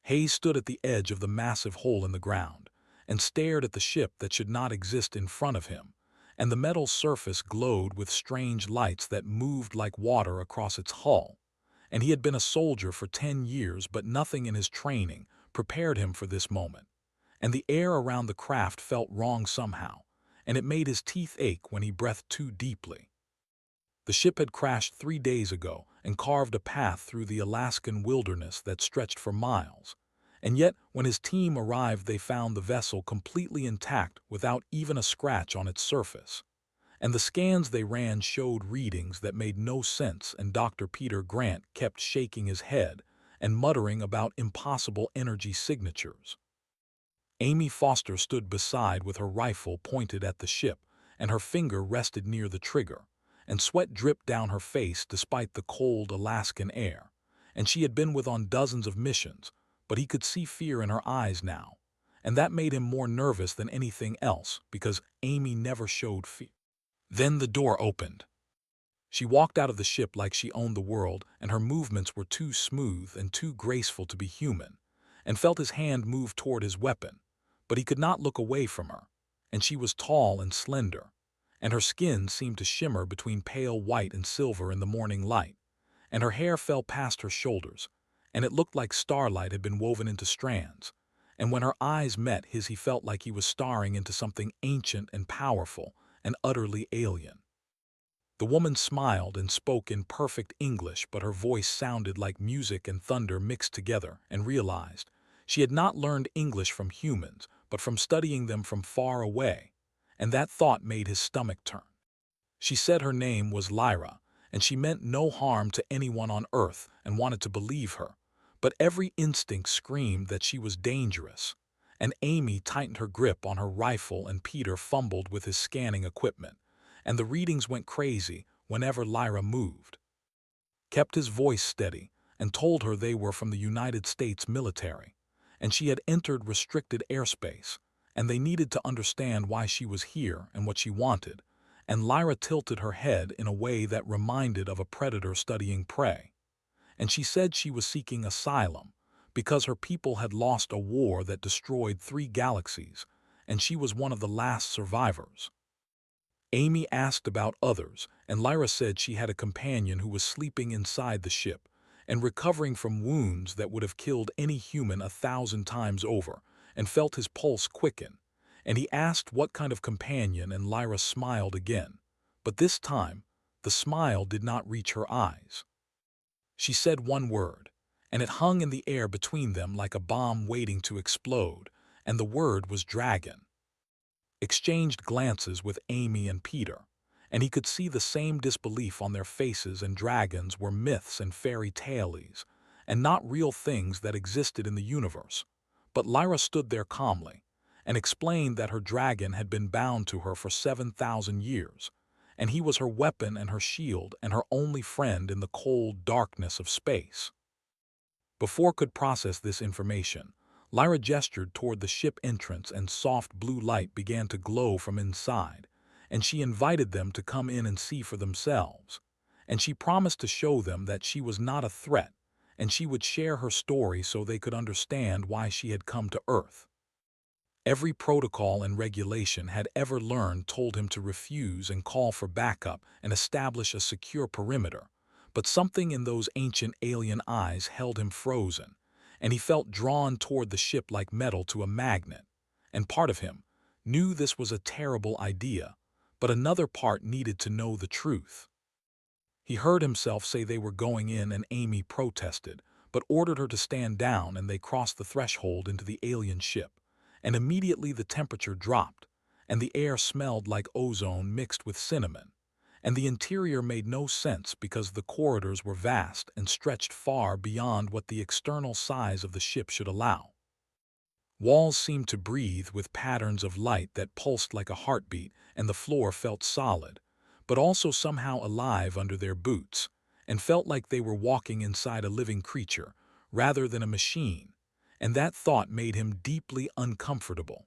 Hayes stood at the edge of the massive hole in the ground and stared at the ship that should not exist in front of him, and the metal surface glowed with strange lights that moved like water across its hull. And he had been a soldier for 10 years, but nothing in his training prepared him for this moment. And the air around the craft felt wrong somehow, and it made his teeth ache when he breathed too deeply. The ship had crashed 3 days ago and carved a path through the Alaskan wilderness that stretched for miles. And yet, when his team arrived, they found the vessel completely intact without even a scratch on its surface. And the scans they ran showed readings that made no sense, and Dr. Peter Grant kept shaking his head and muttering about impossible energy signatures. Amy Foster stood beside with her rifle pointed at the ship, and her finger rested near the trigger, and sweat dripped down her face despite the cold Alaskan air. And she had been with on dozens of missions, but he could see fear in her eyes now, and that made him more nervous than anything else because Amy never showed fear. Then the door opened. She walked out of the ship like she owned the world, and her movements were too smooth and too graceful to be human, and felt his hand move toward his weapon. But he could not look away from her, and she was tall and slender, and her skin seemed to shimmer between pale white and silver in the morning light, and her hair fell past her shoulders, and it looked like starlight had been woven into strands. And when her eyes met his, he felt like he was staring into something ancient and powerful and utterly alien. The woman smiled and spoke in perfect English, but her voice sounded like music and thunder mixed together, and realized she had not learned English from humans, but from studying them from far away, and that thought made his stomach turn. She said her name was Lyra, and she meant no harm to anyone on Earth and wanted to believe her, but every instinct screamed that she was dangerous, and Amy tightened her grip on her rifle and Peter fumbled with his scanning equipment, and the readings went crazy whenever Lyra moved. Kept his voice steady and told her they were from the United States military, and she had entered restricted airspace, and they needed to understand why she was here and what she wanted, and Lyra tilted her head in a way that reminded of a predator studying prey. And she said she was seeking asylum because her people had lost a war that destroyed 3 galaxies, and she was one of the last survivors. Amy asked about others, and Lyra said she had a companion who was sleeping inside the ship and recovering from wounds that would have killed any human 1,000 times over, and felt his pulse quicken. And he asked what kind of companion, and Lyra smiled again, but this time the smile did not reach her eyes. She said one word, and it hung in the air between them like a bomb waiting to explode, and the word was dragon. Exchanged glances with Amy and Peter, and he could see the same disbelief on their faces, and dragons were myths and fairy tales, and not real things that existed in the universe. But Lyra stood there calmly, and explained that her dragon had been bound to her for 7,000 years, and he was her weapon and her shield and her only friend in the cold darkness of space. Before could process this information, Lyra gestured toward the ship entrance, and soft blue light began to glow from inside, and she invited them to come in and see for themselves. And she promised to show them that she was not a threat, and she would share her story so they could understand why she had come to Earth. Every protocol and regulation had ever learned told him to refuse and call for backup and establish a secure perimeter, but something in those ancient alien eyes held him frozen, and he felt drawn toward the ship like metal to a magnet. And part of him knew this was a terrible idea, but another part needed to know the truth. He heard himself say they were going in, and Amy protested, but ordered her to stand down, and they crossed the threshold into the alien ship, and immediately the temperature dropped, and the air smelled like ozone mixed with cinnamon, and the interior made no sense because the corridors were vast and stretched far beyond what the external size of the ship should allow. Walls seemed to breathe with patterns of light that pulsed like a heartbeat, and the floor felt solid, but also somehow alive under their boots, and felt like they were walking inside a living creature rather than a machine, and that thought made him deeply uncomfortable.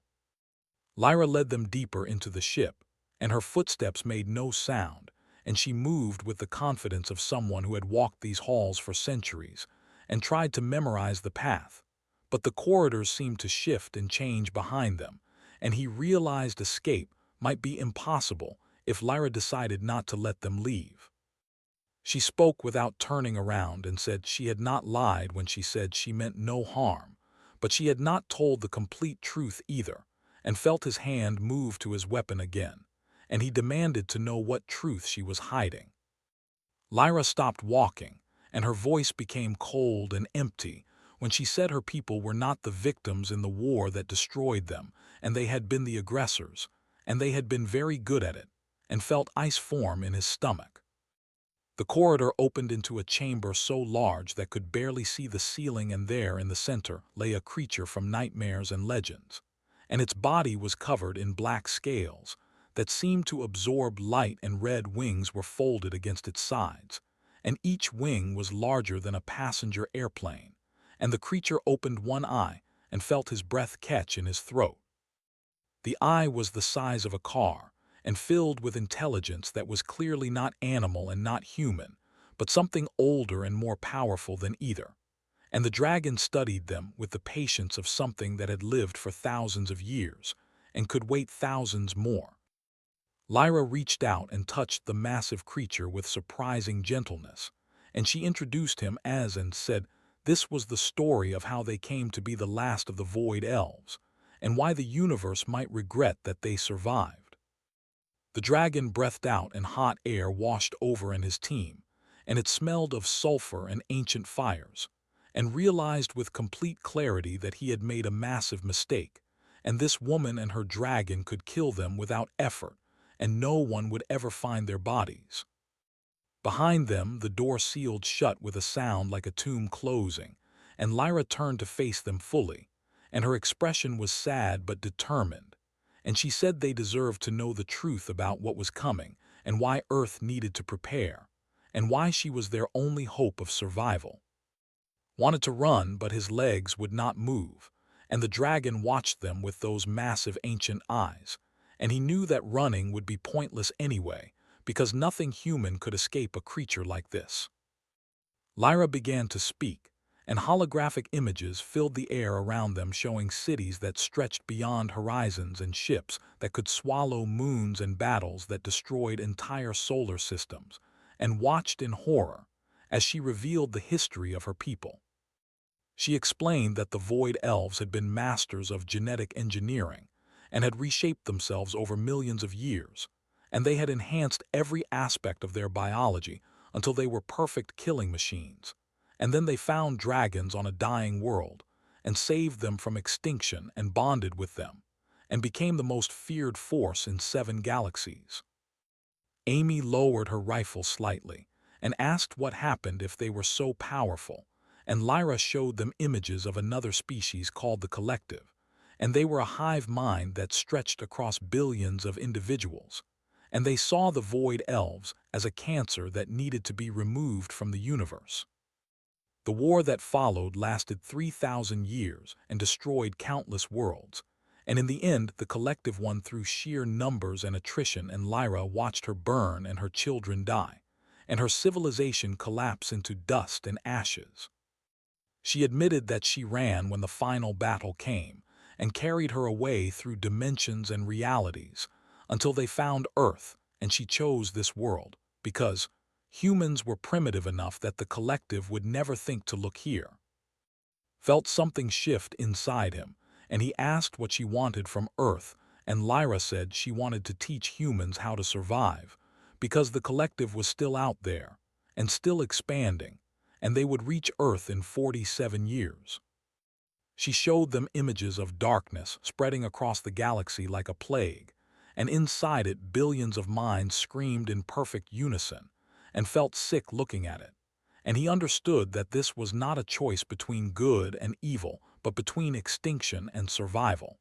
Lyra led them deeper into the ship, and her footsteps made no sound, and she moved with the confidence of someone who had walked these halls for centuries and tried to memorize the path. But the corridors seemed to shift and change behind them, and he realized escape might be impossible if Lyra decided not to let them leave. She spoke without turning around and said she had not lied when she said she meant no harm, but she had not told the complete truth either, and felt his hand move to his weapon again, and he demanded to know what truth she was hiding. Lyra stopped walking, and her voice became cold and empty when she said her people were not the victims in the war that destroyed them, and they had been the aggressors, and they had been very good at it, and felt ice form in his stomach. The corridor opened into a chamber so large that could barely see the ceiling, and there in the center lay a creature from nightmares and legends, and its body was covered in black scales that seemed to absorb light, and red wings were folded against its sides, and each wing was larger than a passenger airplane, and the creature opened one eye and felt his breath catch in his throat. The eye was the size of a car, and filled with intelligence that was clearly not animal and not human, but something older and more powerful than either. And the dragon studied them with the patience of something that had lived for thousands of years, and could wait thousands more. Lyra reached out and touched the massive creature with surprising gentleness, and she introduced him as and said this was the story of how they came to be the last of the Void Elves, and why the universe might regret that they survived. The dragon breathed out, and hot air washed over in his team, and it smelled of sulfur and ancient fires, and realized with complete clarity that he had made a massive mistake, and this woman and her dragon could kill them without effort, and no one would ever find their bodies. Behind them, the door sealed shut with a sound like a tomb closing, and Lyra turned to face them fully, and her expression was sad but determined, and she said they deserved to know the truth about what was coming, and why Earth needed to prepare, and why she was their only hope of survival. Wanted to run, but his legs would not move, and the dragon watched them with those massive ancient eyes, and he knew that running would be pointless anyway, because nothing human could escape a creature like this. Lyra began to speak, and holographic images filled the air around them, showing cities that stretched beyond horizons and ships that could swallow moons and battles that destroyed entire solar systems, and watched in horror as she revealed the history of her people. She explained that the Void Elves had been masters of genetic engineering and had reshaped themselves over millions of years, and they had enhanced every aspect of their biology until they were perfect killing machines. And then they found dragons on a dying world and saved them from extinction and bonded with them, and became the most feared force in 7 galaxies. Amy lowered her rifle slightly and asked what happened if they were so powerful, and Lyra showed them images of another species called the Collective, and they were a hive mind that stretched across billions of individuals, and they saw the Void Elves as a cancer that needed to be removed from the universe. The war that followed lasted 3,000 years and destroyed countless worlds, and in the end the Collective won through sheer numbers and attrition, and Lyra watched her burn and her children die, and her civilization collapse into dust and ashes. She admitted that she ran when the final battle came, and carried her away through dimensions and realities, until they found Earth, and she chose this world, because humans were primitive enough that the Collective would never think to look here. Felt something shift inside him, and he asked what she wanted from Earth, and Lyra said she wanted to teach humans how to survive, because the Collective was still out there, and still expanding, and they would reach Earth in 47 years. She showed them images of darkness spreading across the galaxy like a plague, and inside it billions of minds screamed in perfect unison, and felt sick looking at it. And he understood that this was not a choice between good and evil, but between extinction and survival.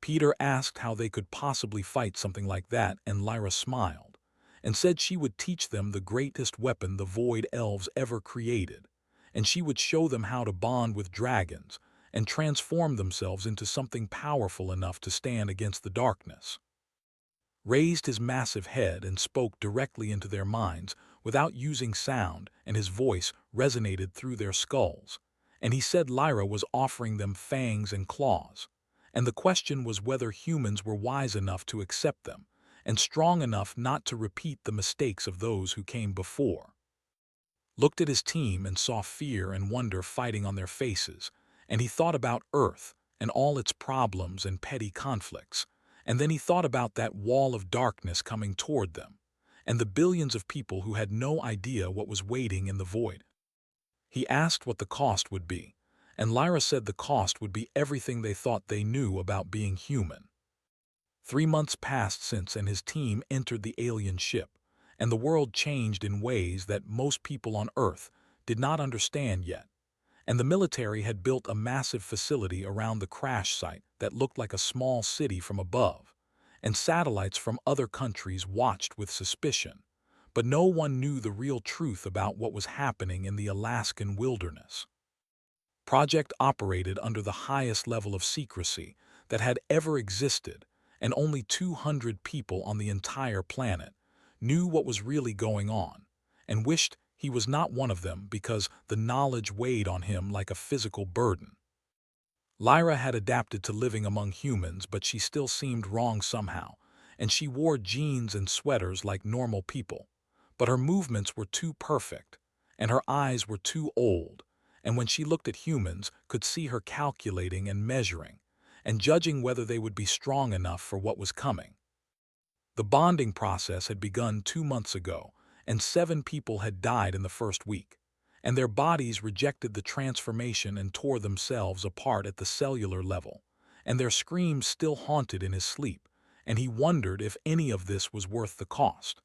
Peter asked how they could possibly fight something like that, and Lyra smiled, and said she would teach them the greatest weapon the Void Elves ever created, and she would show them how to bond with dragons and transform themselves into something powerful enough to stand against the darkness. Raised his massive head and spoke directly into their minds without using sound, and his voice resonated through their skulls, and he said Lyra was offering them fangs and claws. And the question was whether humans were wise enough to accept them, and strong enough not to repeat the mistakes of those who came before. Looked at his team and saw fear and wonder fighting on their faces, and he thought about Earth and all its problems and petty conflicts, and then he thought about that wall of darkness coming toward them, and the billions of people who had no idea what was waiting in the void. He asked what the cost would be, and Lyra said the cost would be everything they thought they knew about being human. 3 months passed since and his team entered the alien ship, and the world changed in ways that most people on Earth did not understand yet. And the military had built a massive facility around the crash site that looked like a small city from above, and satellites from other countries watched with suspicion. But no one knew the real truth about what was happening in the Alaskan wilderness. Project operated under the highest level of secrecy that had ever existed, and only 200 people on the entire planet knew what was really going on, and wished he was not one of them because the knowledge weighed on him like a physical burden. Lyra had adapted to living among humans, but she still seemed wrong somehow, and she wore jeans and sweaters like normal people. But her movements were too perfect, and her eyes were too old, and when she looked at humans, could see her calculating and measuring, and judging whether they would be strong enough for what was coming. The bonding process had begun 2 months ago, and 7 people had died in the first week, and their bodies rejected the transformation and tore themselves apart at the cellular level, and their screams still haunted in his sleep, and he wondered if any of this was worth the cost.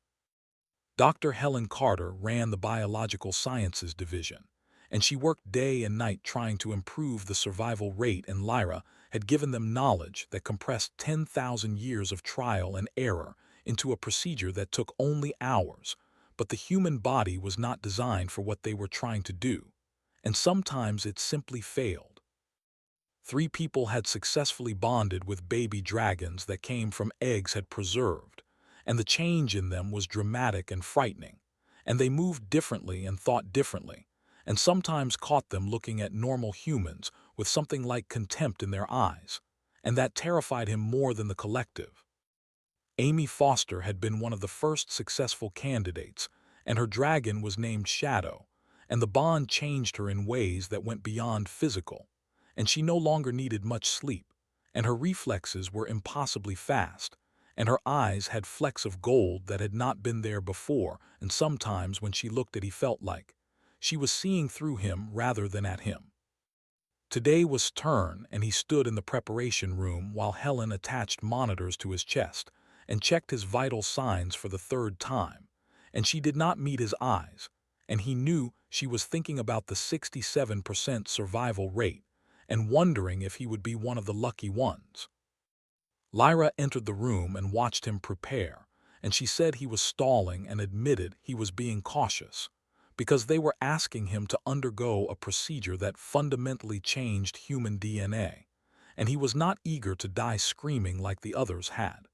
Dr. Helen Carter ran the Biological Sciences Division, and she worked day and night trying to improve the survival rate, and Lyra had given them knowledge that compressed 10,000 years of trial and error into a procedure that took only hours. But the human body was not designed for what they were trying to do, and sometimes it simply failed. 3 people had successfully bonded with baby dragons that came from eggs had preserved, and the change in them was dramatic and frightening, and they moved differently and thought differently, and sometimes caught them looking at normal humans with something like contempt in their eyes, and that terrified him more than the collective. Amy Foster had been one of the first successful candidates, and her dragon was named Shadow, and the bond changed her in ways that went beyond physical, and she no longer needed much sleep, and her reflexes were impossibly fast, and her eyes had flecks of gold that had not been there before, and sometimes when she looked at he felt like she was seeing through him rather than at him. Today was turn, and he stood in the preparation room while Helen attached monitors to his chest and checked his vital signs for the 3rd time, and she did not meet his eyes, and he knew she was thinking about the 67% survival rate and wondering if he would be one of the lucky ones. Lyra entered the room and watched him prepare, and she said he was stalling and admitted he was being cautious, because they were asking him to undergo a procedure that fundamentally changed human DNA, and he was not eager to die screaming like the others had.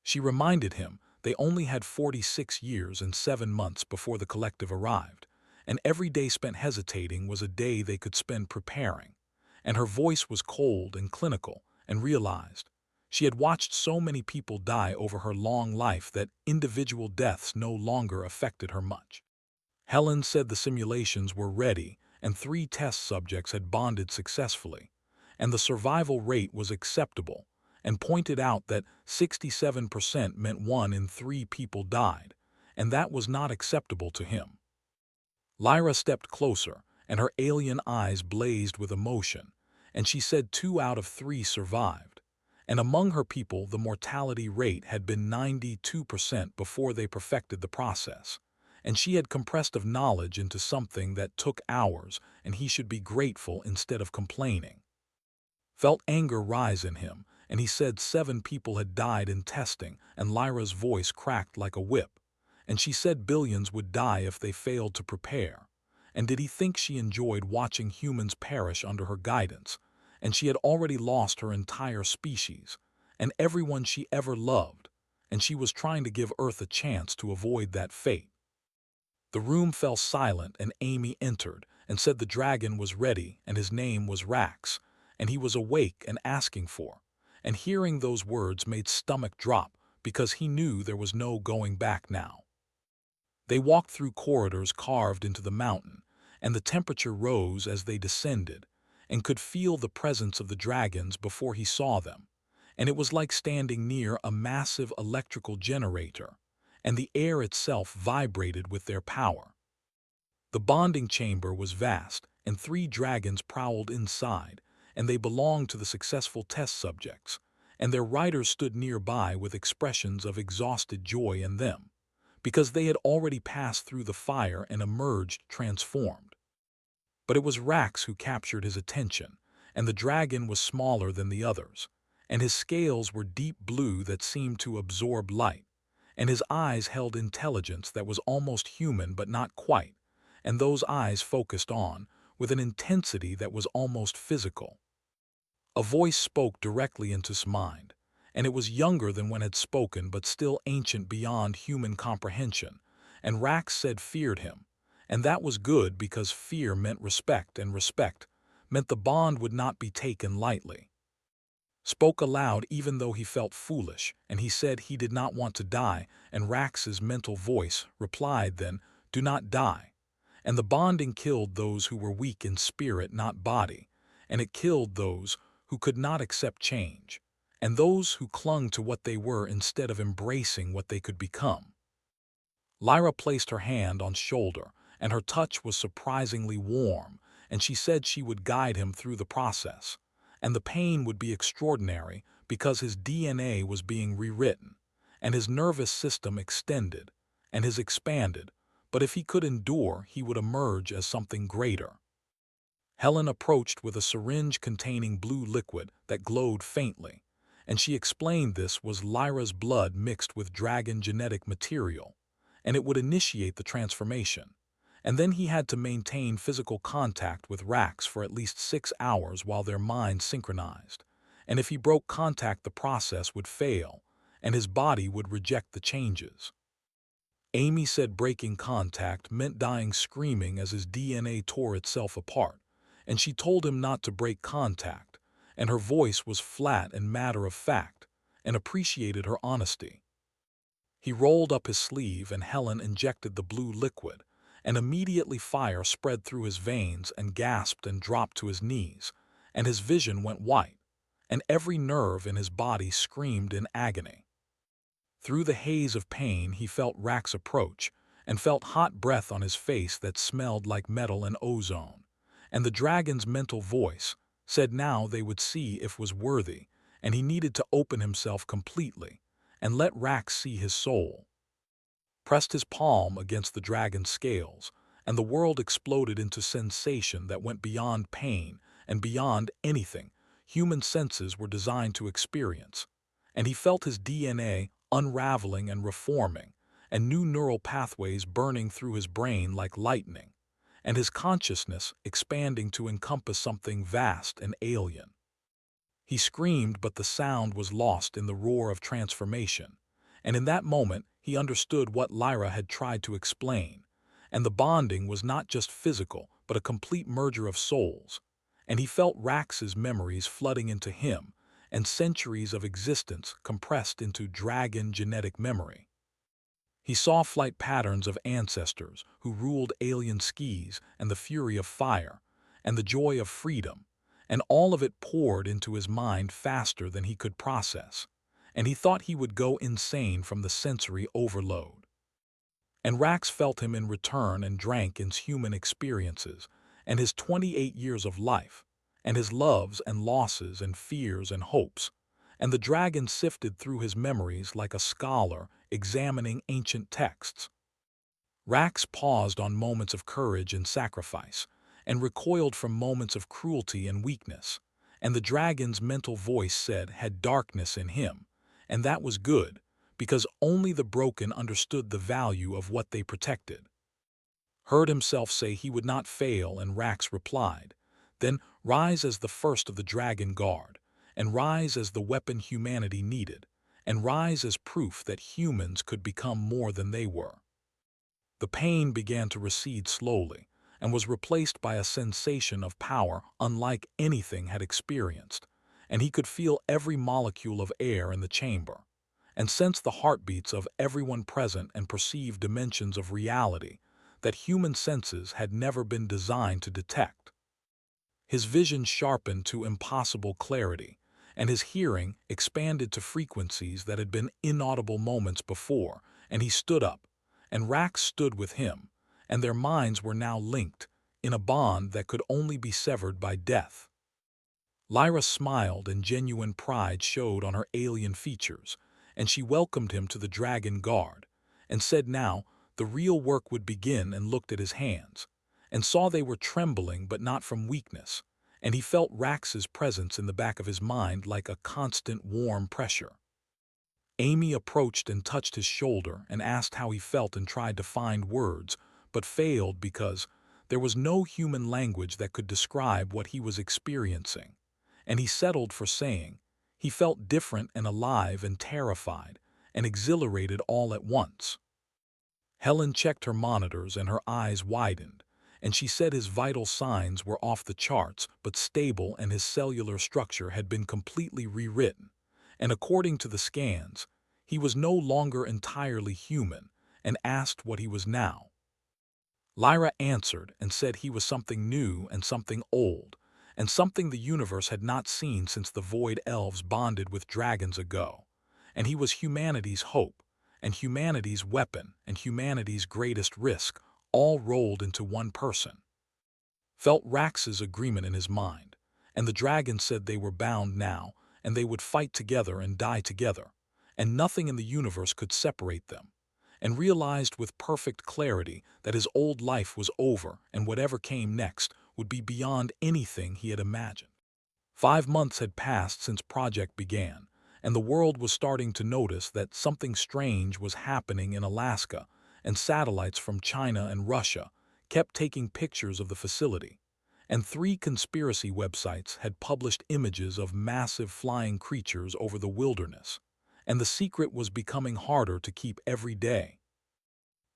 She reminded him they only had 46 years and 7 months before the collective arrived, and every day spent hesitating was a day they could spend preparing, and her voice was cold and clinical, and realized she had watched so many people die over her long life that individual deaths no longer affected her much. Helen said the simulations were ready and 3 test subjects had bonded successfully, and the survival rate was acceptable, and pointed out that 67% meant 1 in 3 people died, and that was not acceptable to him. Lyra stepped closer, and her alien eyes blazed with emotion, and she said 2 out of 3 survived, and among her people the mortality rate had been 92% before they perfected the process, and she had compressed of knowledge into something that took hours, and he should be grateful instead of complaining. Felt anger rise in him, and he said 7 people had died in testing, and Lyra's voice cracked like a whip, and she said billions would die if they failed to prepare. And did he think she enjoyed watching humans perish under her guidance? And she had already lost her entire species, and everyone she ever loved, and she was trying to give Earth a chance to avoid that fate. The room fell silent and Amy entered and said the dragon was ready and his name was Rax, and he was awake and asking for. And hearing those words made stomach drop because he knew there was no going back now. They walked through corridors carved into the mountain, and the temperature rose as they descended, and could feel the presence of the dragons before he saw them. And it was like standing near a massive electrical generator, and the air itself vibrated with their power. The bonding chamber was vast, and 3 dragons prowled inside, and they belonged to the successful test subjects, and their riders stood nearby with expressions of exhausted joy in them, because they had already passed through the fire and emerged transformed. But it was Rax who captured his attention, and the dragon was smaller than the others, and his scales were deep blue that seemed to absorb light, and his eyes held intelligence that was almost human but not quite, and those eyes focused on, with an intensity that was almost physical. A voice spoke directly into his mind, and it was younger than one had spoken but still ancient beyond human comprehension, and Rax said feared him, and that was good because fear meant respect, and respect meant the bond would not be taken lightly. Spoke aloud even though he felt foolish, and he said he did not want to die, and Rax's mental voice replied then, "Do not die." And the bonding killed those who were weak in spirit, not body, and it killed those who could not accept change, and those who clung to what they were instead of embracing what they could become. Lyra placed her hand on his shoulder, and her touch was surprisingly warm, and she said she would guide him through the process, and the pain would be extraordinary because his DNA was being rewritten, and his nervous system extended, and his expanded, but if he could endure, he would emerge as something greater. Helen approached with a syringe containing blue liquid that glowed faintly, and she explained this was Lyra's blood mixed with dragon genetic material, and it would initiate the transformation. And then he had to maintain physical contact with Rax for at least 6 hours while their minds synchronized, and if he broke contact the process would fail, and his body would reject the changes. Amy said breaking contact meant dying screaming as his DNA tore itself apart, and she told him not to break contact, and her voice was flat and matter-of-fact, and appreciated her honesty. He rolled up his sleeve and Helen injected the blue liquid, and immediately fire spread through his veins and gasped and dropped to his knees, and his vision went white, and every nerve in his body screamed in agony. Through the haze of pain he felt Rax approach, and felt hot breath on his face that smelled like metal and ozone, and the dragon's mental voice said now they would see if was worthy, and he needed to open himself completely, and let Rax see his soul. Pressed his palm against the dragon's scales, and the world exploded into sensation that went beyond pain and beyond anything human senses were designed to experience, and he felt his DNA unraveling and reforming, and new neural pathways burning through his brain like lightning, and his consciousness expanding to encompass something vast and alien. He screamed, but the sound was lost in the roar of transformation, and in that moment he understood what Lyra had tried to explain, and the bonding was not just physical but a complete merger of souls, and he felt Rax's memories flooding into him, and centuries of existence compressed into dragon genetic memory. He saw flight patterns of ancestors who ruled alien skis and the fury of fire and the joy of freedom, and all of it poured into his mind faster than he could process, and he thought he would go insane from the sensory overload. And Rax felt him in return and drank in his human experiences and his 28 years of life, and his loves and losses and fears and hopes, and the dragon sifted through his memories like a scholar examining ancient texts. Rax paused on moments of courage and sacrifice, and recoiled from moments of cruelty and weakness, and the dragon's mental voice said had darkness in him, and that was good, because only the broken understood the value of what they protected. Heard himself say he would not fail, and Rax replied, "Then rise as the first of the dragon guard, and rise as the weapon humanity needed, and rise as proof that humans could become more than they were." The pain began to recede slowly and was replaced by a sensation of power unlike anything had experienced, and he could feel every molecule of air in the chamber, and sense the heartbeats of everyone present and perceive dimensions of reality that human senses had never been designed to detect. His vision sharpened to impossible clarity, and his hearing expanded to frequencies that had been inaudible moments before, and he stood up, and Rax stood with him, and their minds were now linked in a bond that could only be severed by death. Lyra smiled and genuine pride showed on her alien features, and she welcomed him to the Dragon Guard, and said now the real work would begin, and looked at his hands, and saw they were trembling but not from weakness, and he felt Rax's presence in the back of his mind like a constant warm pressure. Amy approached and touched his shoulder and asked how he felt and tried to find words, but failed because there was no human language that could describe what he was experiencing, and he settled for saying he felt different and alive and terrified and exhilarated all at once. Helen checked her monitors and her eyes widened, and she said his vital signs were off the charts but stable, and his cellular structure had been completely rewritten, and according to the scans, he was no longer entirely human, and asked what he was now. Lyra answered and said he was something new and something old, and something the universe had not seen since the Void Elves bonded with dragons ago, and he was humanity's hope, and humanity's weapon, and humanity's greatest risk, all rolled into one person. Felt Rax's agreement in his mind, and the dragon said they were bound now, and they would fight together and die together, and nothing in the universe could separate them, and realized with perfect clarity that his old life was over, and whatever came next would be beyond anything he had imagined. 5 months had passed since Project began, and the world was starting to notice that something strange was happening in Alaska, and satellites from China and Russia kept taking pictures of the facility, and 3 conspiracy websites had published images of massive flying creatures over the wilderness, and the secret was becoming harder to keep every day.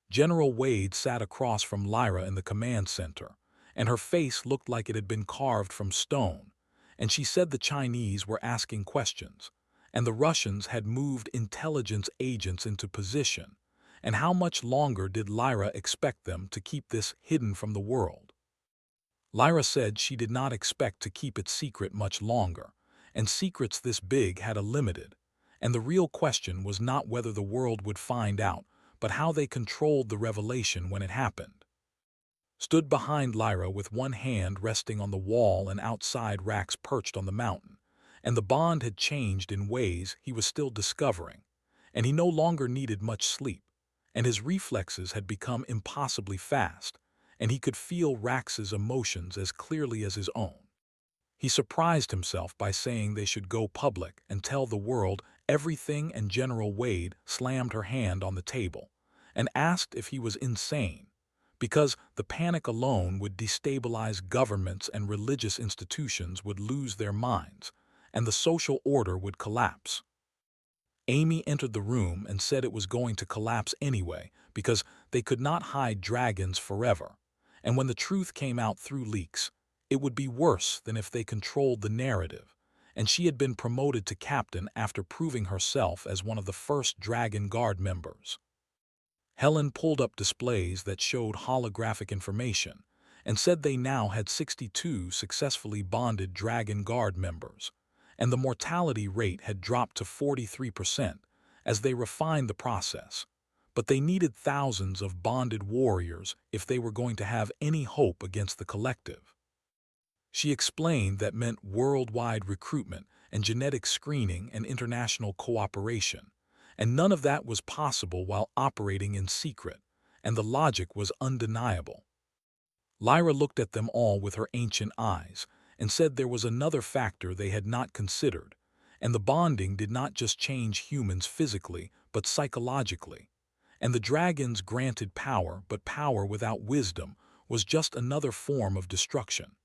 General Wade sat across from Lyra in the command center, and her face looked like it had been carved from stone, and she said the Chinese were asking questions, and the Russians had moved intelligence agents into position, and how much longer did Lyra expect them to keep this hidden from the world? Lyra said she did not expect to keep it secret much longer, and secrets this big had a limited, and the real question was not whether the world would find out, but how they controlled the revelation when it happened. Stood behind Lyra with one hand resting on the wall and outside Rax perched on the mountain, and the bond had changed in ways he was still discovering, and he no longer needed much sleep, and his reflexes had become impossibly fast, and he could feel Rax's emotions as clearly as his own. He surprised himself by saying they should go public and tell the world everything, and General Wade slammed her hand on the table and asked if he was insane, because the panic alone would destabilize governments and religious institutions would lose their minds, and the social order would collapse. Amy entered the room and said it was going to collapse anyway because they could not hide dragons forever, and when the truth came out through leaks, it would be worse than if they controlled the narrative, and she had been promoted to captain after proving herself as one of the first Dragon Guard members. Helen pulled up displays that showed holographic information and said they now had 62 successfully bonded Dragon Guard members, and the mortality rate had dropped to 43% as they refined the process, but they needed thousands of bonded warriors if they were going to have any hope against the collective. She explained that meant worldwide recruitment and genetic screening and international cooperation, and none of that was possible while operating in secret, and the logic was undeniable. Lyra looked at them all with her ancient eyes and said there was another factor they had not considered, and the bonding did not just change humans physically but psychologically, and the dragons granted power, but power without wisdom was just another form of destruction.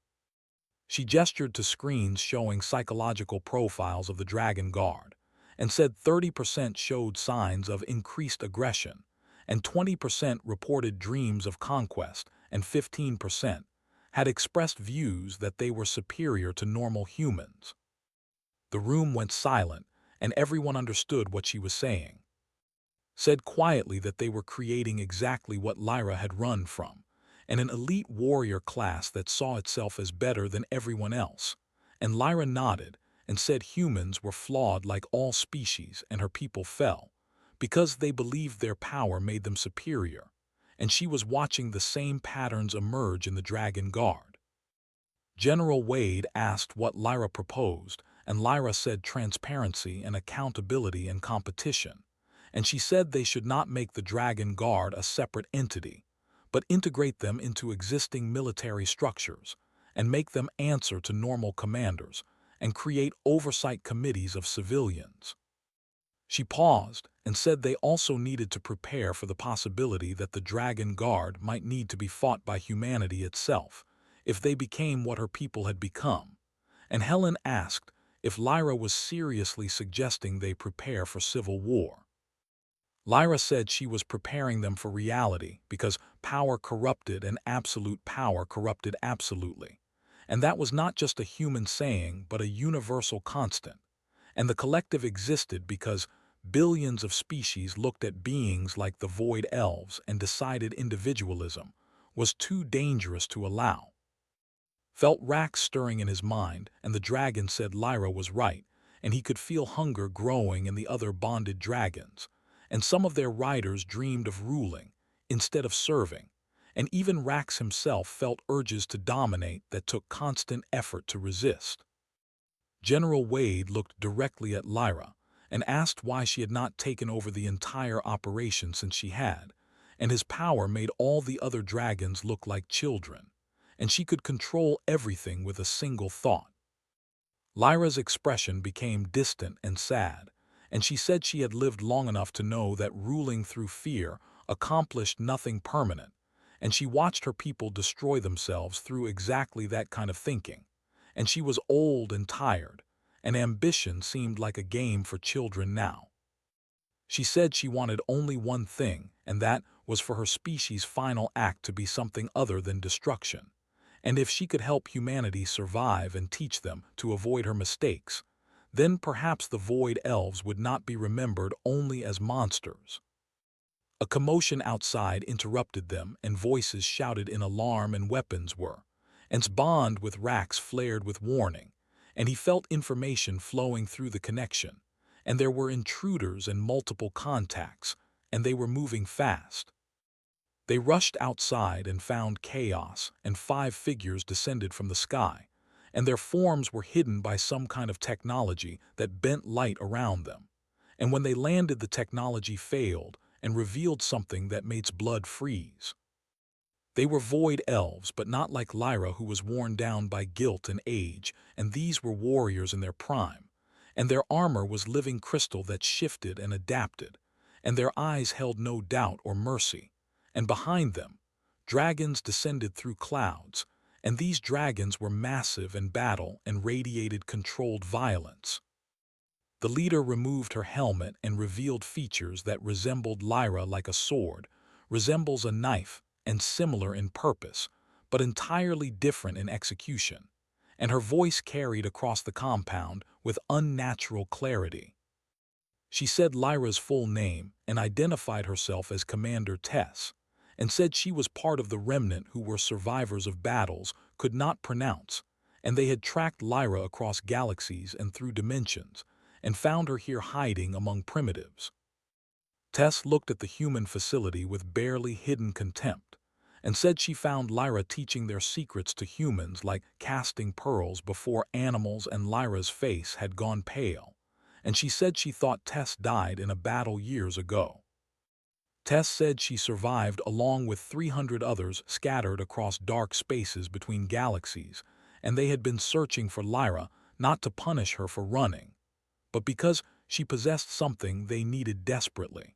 She gestured to screens showing psychological profiles of the Dragon Guard, and said 30% showed signs of increased aggression, and 20% reported dreams of conquest, and 15% had expressed views that they were superior to normal humans. The room went silent, and everyone understood what she was saying. Said quietly that they were creating exactly what Lyra had run from, and an elite warrior class that saw itself as better than everyone else. And Lyra nodded and said humans were flawed like all species, and her people fell, because they believed their power made them superior, and she was watching the same patterns emerge in the Dragon Guard. General Wade asked what Lyra proposed, and Lyra said transparency and accountability and competition. And she said they should not make the Dragon Guard a separate entity, but integrate them into existing military structures, and make them answer to normal commanders, and create oversight committees of civilians. She paused and said they also needed to prepare for the possibility that the Dragon Guard might need to be fought by humanity itself, if they became what her people had become. And Helen asked if Lyra was seriously suggesting they prepare for civil war. Lyra said she was preparing them for reality because power corrupted and absolute power corrupted absolutely. And that was not just a human saying, but a universal constant. And the collective existed because billions of species looked at beings like the Void Elves and decided individualism was too dangerous to allow. Felt Rax stirring in his mind, and the dragon said Lyra was right, and he could feel hunger growing in the other bonded dragons. And some of their riders dreamed of ruling instead of serving, and even Rax himself felt urges to dominate that took constant effort to resist. General Wade looked directly at Lyra and asked why she had not taken over the entire operation since she had, and his power made all the other dragons look like children, and she could control everything with a single thought. Lyra's expression became distant and sad, and she said she had lived long enough to know that ruling through fear accomplished nothing permanent, and she watched her people destroy themselves through exactly that kind of thinking. And she was old and tired, and ambition seemed like a game for children now. She said she wanted only one thing, and that was for her species' final act to be something other than destruction. And if she could help humanity survive and teach them to avoid her mistakes, then perhaps the Void Elves would not be remembered only as monsters. A commotion outside interrupted them, and voices shouted in alarm, and weapons were. And's bond with Rax flared with warning, and he felt information flowing through the connection, and there were intruders and multiple contacts, and they were moving fast. They rushed outside and found chaos, and 5 figures descended from the sky, and their forms were hidden by some kind of technology that bent light around them. And when they landed, the technology failed and revealed something that made blood freeze. They were Void Elves, but not like Lyra, who was worn down by guilt and age, and these were warriors in their prime. And their armor was living crystal that shifted and adapted, and their eyes held no doubt or mercy. And behind them, dragons descended through clouds, and these dragons were massive in battle and radiated controlled violence. The leader removed her helmet and revealed features that resembled Lyra, like a sword, resembles a knife, and similar in purpose, but entirely different in execution. And her voice carried across the compound with unnatural clarity. She said Lyra's full name and identified herself as Commander Tess, and said she was part of the remnant who were survivors of battles could not pronounce, and they had tracked Lyra across galaxies and through dimensions, and found her here hiding among primitives. Tess looked at the human facility with barely hidden contempt, and said she found Lyra teaching their secrets to humans, like casting pearls before animals, and Lyra's face had gone pale, and she said she thought Tess died in a battle years ago. Tess said she survived along with 300 others scattered across dark spaces between galaxies, and they had been searching for Lyra not to punish her for running, but because she possessed something they needed desperately.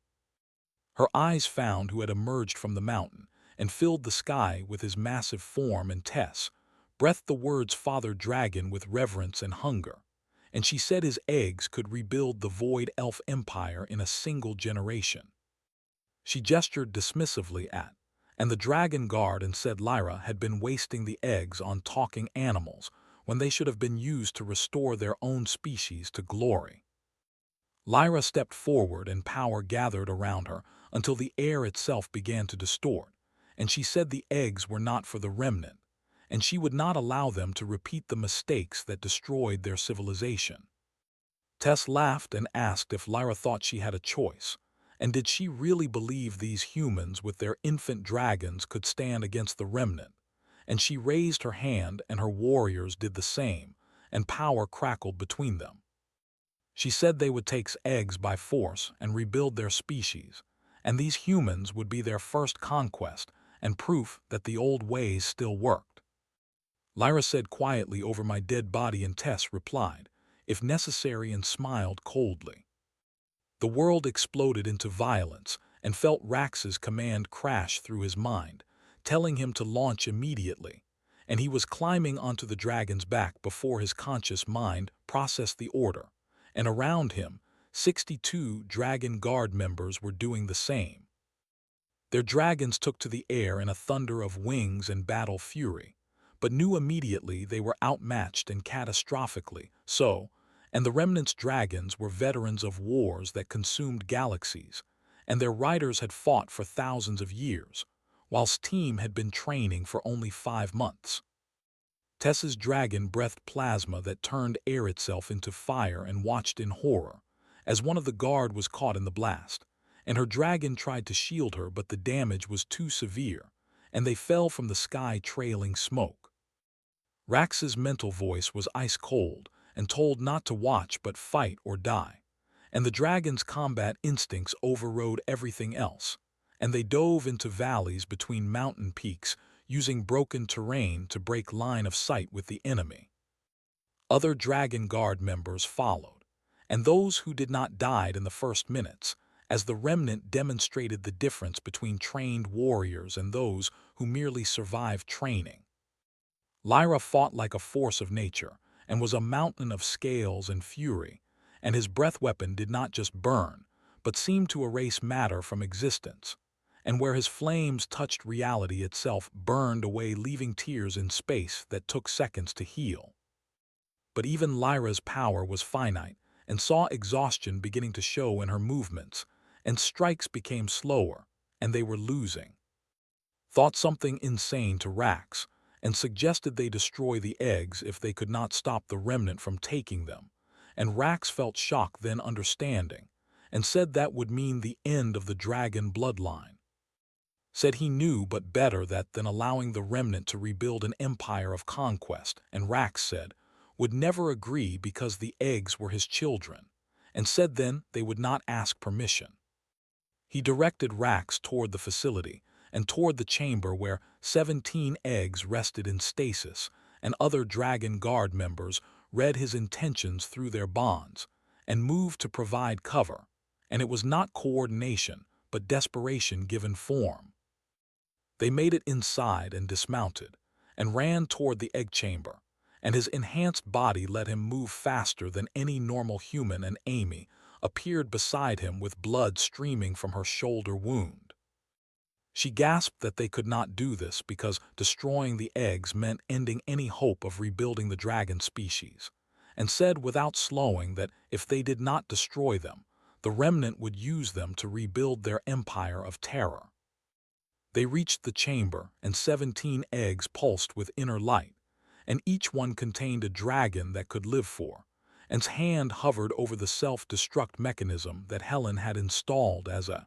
Her eyes found who had emerged from the mountain and filled the sky with his massive form, and Tess breathed the words Father Dragon with reverence and hunger, and she said his eggs could rebuild the Void Elf Empire in a single generation. She gestured dismissively at, and the dragon guard and said Lyra had been wasting the eggs on talking animals when they should have been used to restore their own species to glory. Lyra stepped forward and power gathered around her until the air itself began to distort, and she said the eggs were not for the remnant, and she would not allow them to repeat the mistakes that destroyed their civilization. Tess laughed and asked if Lyra thought she had a choice, and did she really believe these humans with their infant dragons could stand against the remnant, and she raised her hand and her warriors did the same, and power crackled between them. She said they would take eggs by force and rebuild their species, and these humans would be their first conquest and proof that the old ways still worked. Lyra said quietly over my dead body, and Tess replied, if necessary, and smiled coldly. The world exploded into violence and felt Rax's command crash through his mind, telling him to launch immediately, and he was climbing onto the dragon's back before his conscious mind processed the order, and around him, 62 Dragon Guard members were doing the same. Their dragons took to the air in a thunder of wings and battle fury, but knew immediately they were outmatched and catastrophically so, and the remnant's dragons were veterans of wars that consumed galaxies, and their riders had fought for thousands of years, whilst Team had been training for only 5 months. Tess's dragon breathed plasma that turned air itself into fire and watched in horror, as one of the guard was caught in the blast, and her dragon tried to shield her, but the damage was too severe, and they fell from the sky trailing smoke. Rax's mental voice was ice cold and told not to watch but fight or die, and the dragon's combat instincts overrode everything else, and they dove into valleys between mountain peaks, using broken terrain to break line of sight with the enemy. Other Dragon Guard members followed, and those who did not died in the first minutes, as the remnant demonstrated the difference between trained warriors and those who merely survived training. Lyra fought like a force of nature and was a mountain of scales and fury, and his breath weapon did not just burn, but seemed to erase matter from existence, and where his flames touched reality itself burned away, leaving tears in space that took seconds to heal. But even Lyra's power was finite, and saw exhaustion beginning to show in her movements, and strikes became slower, and they were losing. Thought something insane to Rax, and suggested they destroy the eggs if they could not stop the remnant from taking them, and Rax felt shock then understanding, and said that would mean the end of the dragon bloodline. Said he knew but better that than allowing the remnant to rebuild an empire of conquest, and Rax said, would never agree because the eggs were his children, and said then they would not ask permission. He directed Rax toward the facility, and toward the chamber where 17 eggs rested in stasis, and other Dragon Guard members read his intentions through their bonds, and moved to provide cover, and it was not coordination, but desperation given form. They made it inside and dismounted, and ran toward the egg chamber, and his enhanced body let him move faster than any normal human, and Amy appeared beside him with blood streaming from her shoulder wound. She gasped that they could not do this because destroying the eggs meant ending any hope of rebuilding the dragon species, and said without slowing that if they did not destroy them, the remnant would use them to rebuild their empire of terror. They reached the chamber, and 17 eggs pulsed with inner light, and each one contained a dragon that could live for, and's hand hovered over the self-destruct mechanism that Helen had installed as a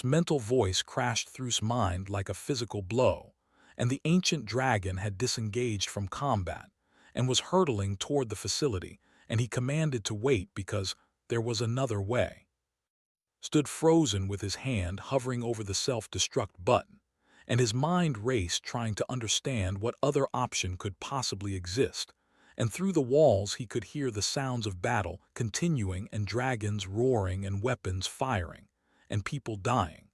mental voice crashed through's mind like a physical blow, and the ancient dragon had disengaged from combat and was hurtling toward the facility, and he commanded to wait because there was another way. Stood frozen with his hand hovering over the self-destruct button, and his mind raced trying to understand what other option could possibly exist, and through the walls he could hear the sounds of battle continuing and dragons roaring and weapons firing, and people dying.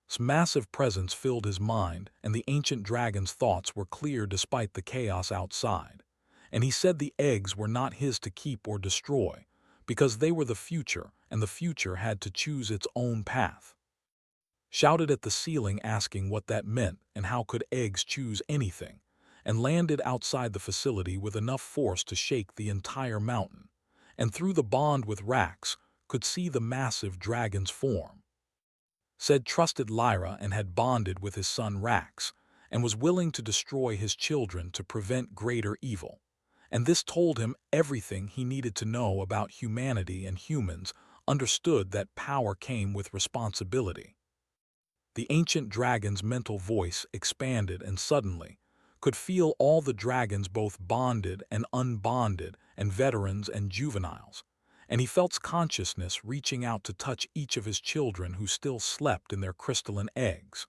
His massive presence filled his mind, and the ancient dragon's thoughts were clear despite the chaos outside, and he said the eggs were not his to keep or destroy, because they were the future, and the future had to choose its own path. shouted at the ceiling asking what that meant and how could eggs choose anything, and landed outside the facility with enough force to shake the entire mountain, and through the bond with Rax, could see the massive dragon's form. Said trusted Lyra and had bonded with his son Rax, and was willing to destroy his children to prevent greater evil. And this told him everything he needed to know about humanity and humans, understood that power came with responsibility. The ancient dragon's mental voice expanded and suddenly could feel all the dragons both bonded and unbonded and veterans and juveniles, and he felt consciousness reaching out to touch each of his children who still slept in their crystalline eggs.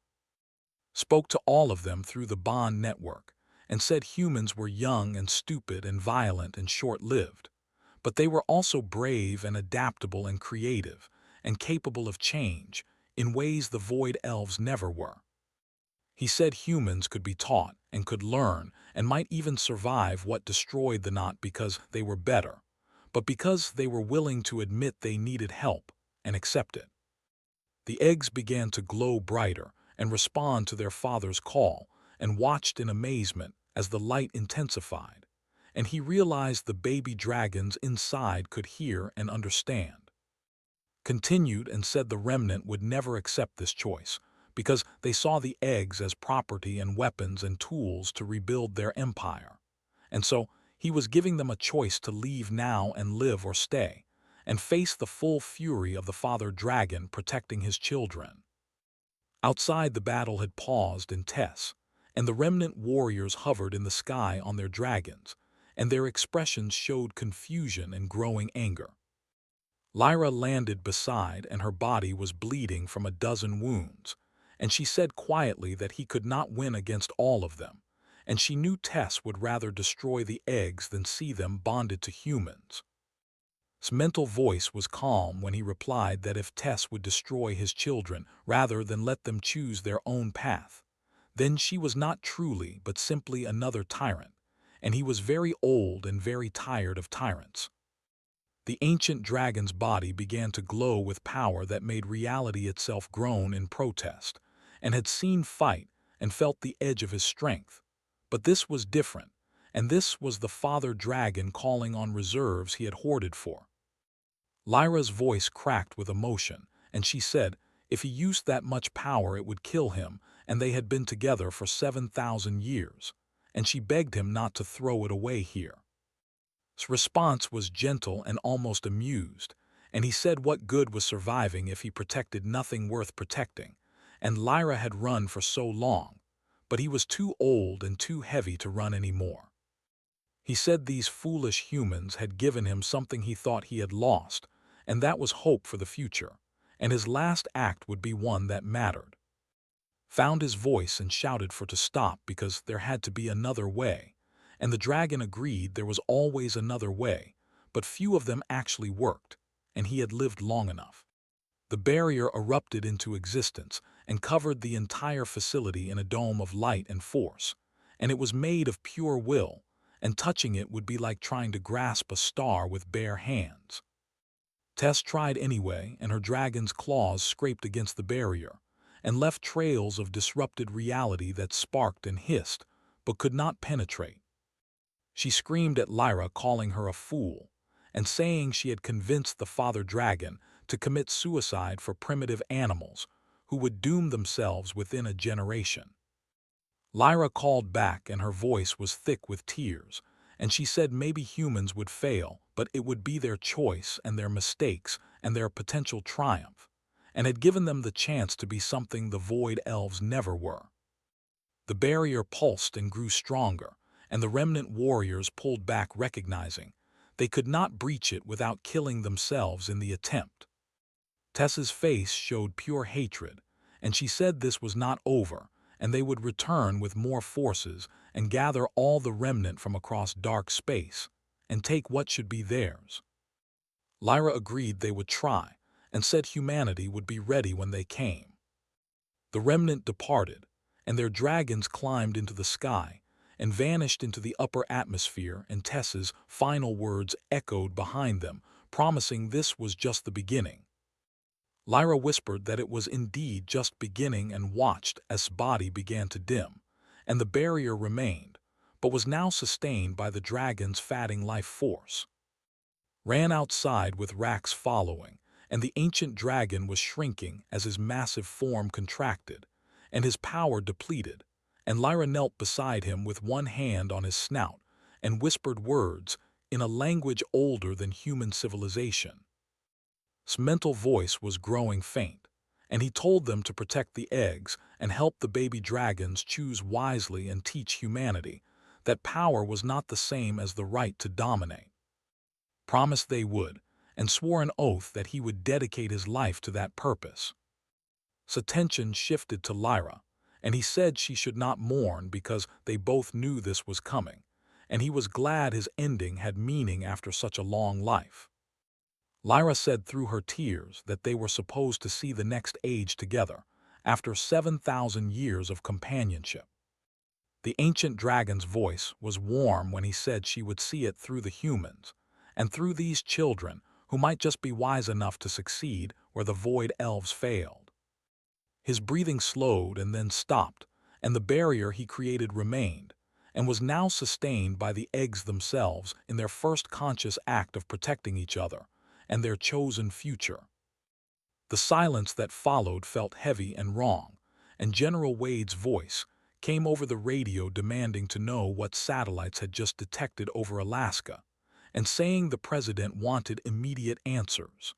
Spoke to all of them through the bond network, and said humans were young and stupid and violent and short-lived, but they were also brave and adaptable and creative and capable of change in ways the Void Elves never were. He said humans could be taught and could learn and might even survive what destroyed the not because they were better, but because they were willing to admit they needed help and accept it. The eggs began to glow brighter and respond to their father's call, and watched in amazement as the light intensified, and he realized the baby dragons inside could hear and understand. Continued and said the remnant would never accept this choice, because they saw the eggs as property and weapons and tools to rebuild their empire. And so he was giving them a choice to leave now and live or stay, and face the full fury of the father dragon protecting his children. Outside the battle had paused in Tess, and the remnant warriors hovered in the sky on their dragons, and their expressions showed confusion and growing anger. Lyra landed beside, and her body was bleeding from a dozen wounds, and she said quietly that he could not win against all of them, and she knew Tess would rather destroy the eggs than see them bonded to humans. His mental voice was calm when he replied that if Tess would destroy his children rather than let them choose their own path, then she was not truly but simply another tyrant, and he was very old and very tired of tyrants. The ancient dragon's body began to glow with power that made reality itself groan in protest, and had seen fight and felt the edge of his strength. But this was different, and this was the father dragon calling on reserves he had hoarded for. Lyra's voice cracked with emotion, and she said if he used that much power it would kill him, and they had been together for 7,000 years, and she begged him not to throw it away here. His response was gentle and almost amused, and he said what good was surviving if he protected nothing worth protecting, and Lyra had run for so long, but he was too old and too heavy to run anymore. He said these foolish humans had given him something he thought he had lost, and that was hope for the future, and his last act would be one that mattered. Found his voice and shouted for to stop because there had to be another way, and the dragon agreed there was always another way, but few of them actually worked, and he had lived long enough. The barrier erupted into existence and covered the entire facility in a dome of light and force, and it was made of pure will, and touching it would be like trying to grasp a star with bare hands. Tess tried anyway, and her dragon's claws scraped against the barrier, and left trails of disrupted reality that sparked and hissed, but could not penetrate. She screamed at Lyra, calling her a fool, and saying she had convinced the father dragon to commit suicide for primitive animals, who would doom themselves within a generation. Lyra called back, and her voice was thick with tears, and she said maybe humans would fail, but it would be their choice and their mistakes and their potential triumph, and had given them the chance to be something the Void Elves never were. The barrier pulsed and grew stronger, and the remnant warriors pulled back, recognizing they could not breach it without killing themselves in the attempt. Tess's face showed pure hatred, and she said this was not over, and they would return with more forces and gather all the remnant from across dark space and take what should be theirs. Lyra agreed they would try, and said humanity would be ready when they came. The remnant departed, and their dragons climbed into the sky and vanished into the upper atmosphere, and Tess's final words echoed behind them, promising this was just the beginning. Lyra whispered that it was indeed just beginning and watched as body began to dim, and the barrier remained, but was now sustained by the dragon's fatting life force. Ran outside with Rax following, and the ancient dragon was shrinking as his massive form contracted, and his power depleted, and Lyra knelt beside him with one hand on his snout and whispered words in a language older than human civilization. His mental voice was growing faint, and he told them to protect the eggs and help the baby dragons choose wisely and teach humanity that power was not the same as the right to dominate. Promised they would, and swore an oath that he would dedicate his life to that purpose. So attention shifted to Lyra, and he said she should not mourn because they both knew this was coming, and he was glad his ending had meaning after such a long life. Lyra said through her tears that they were supposed to see the next age together, after 7,000 years of companionship. The ancient dragon's voice was warm when he said she would see it through the humans, and through these children who might just be wise enough to succeed where the void elves failed. His breathing slowed and then stopped, and the barrier he created remained, and was now sustained by the eggs themselves in their first conscious act of protecting each other and their chosen future. The silence that followed felt heavy and wrong, and General Wade's voice came over the radio demanding to know what satellites had just detected over Alaska, and saying the president wanted immediate answers.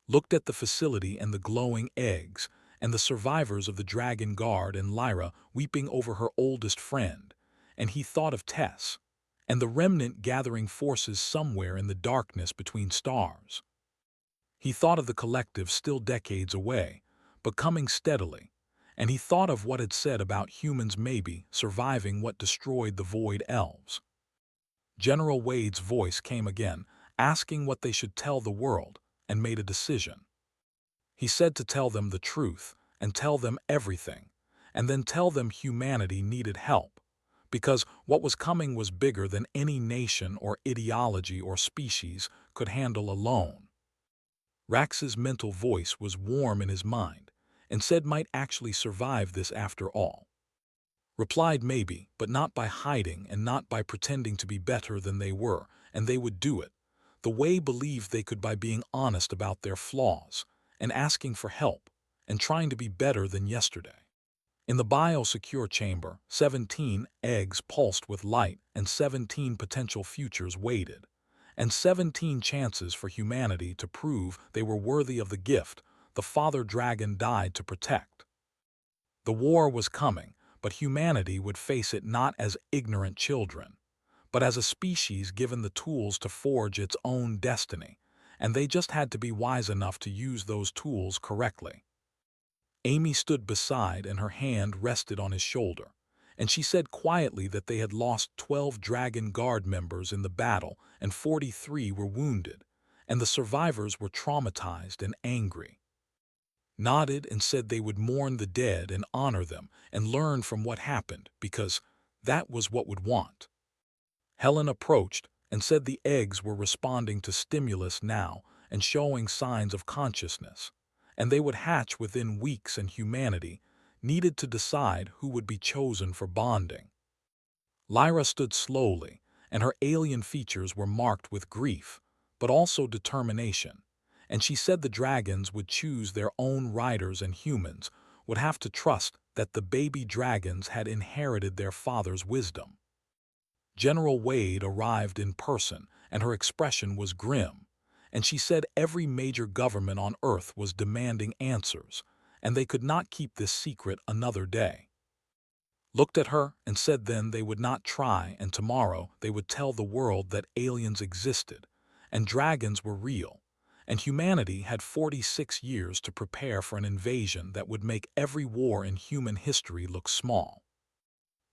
Looked at the facility and the glowing eggs, and the survivors of the Dragon Guard and Lyra weeping over her oldest friend, and he thought of Tess, and the remnant gathering forces somewhere in the darkness between stars. He thought of the collective still decades away, but coming steadily, and he thought of what it said about humans maybe surviving what destroyed the Void Elves. General Wade's voice came again, asking what they should tell the world, and made a decision. He said to tell them the truth, and tell them everything, and then tell them humanity needed help, because what was coming was bigger than any nation or ideology or species could handle alone. Rax's mental voice was warm in his mind, and said might actually survive this after all. Replied maybe, but not by hiding and not by pretending to be better than they were, and they would do it. The way believed they could by being honest about their flaws, and asking for help, and trying to be better than yesterday. In the biosecure chamber, 17 eggs pulsed with light and 17 potential futures waited, and 17 chances for humanity to prove they were worthy of the gift the Father Dragon died to protect. The war was coming, but humanity would face it not as ignorant children, but as a species given the tools to forge its own destiny, and they just had to be wise enough to use those tools correctly. Amy stood beside and her hand rested on his shoulder, and she said quietly that they had lost 12 Dragon Guard members in the battle and 43 were wounded, and the survivors were traumatized and angry. Nodded and said they would mourn the dead and honor them and learn from what happened because that was what would want. Helen approached and said the eggs were responding to stimulus now and showing signs of consciousness, and they would hatch within weeks and humanity needed to decide who would be chosen for bonding. Lyra stood slowly, and her alien features were marked with grief, but also determination, and she said the dragons would choose their own riders and humans would have to trust that the baby dragons had inherited their father's wisdom. General Wade arrived in person, and her expression was grim, and she said every major government on Earth was demanding answers, and they could not keep this secret another day. Looked at her and said then they would not try, and tomorrow they would tell the world that aliens existed, and dragons were real, and humanity had 46 years to prepare for an invasion that would make every war in human history look small.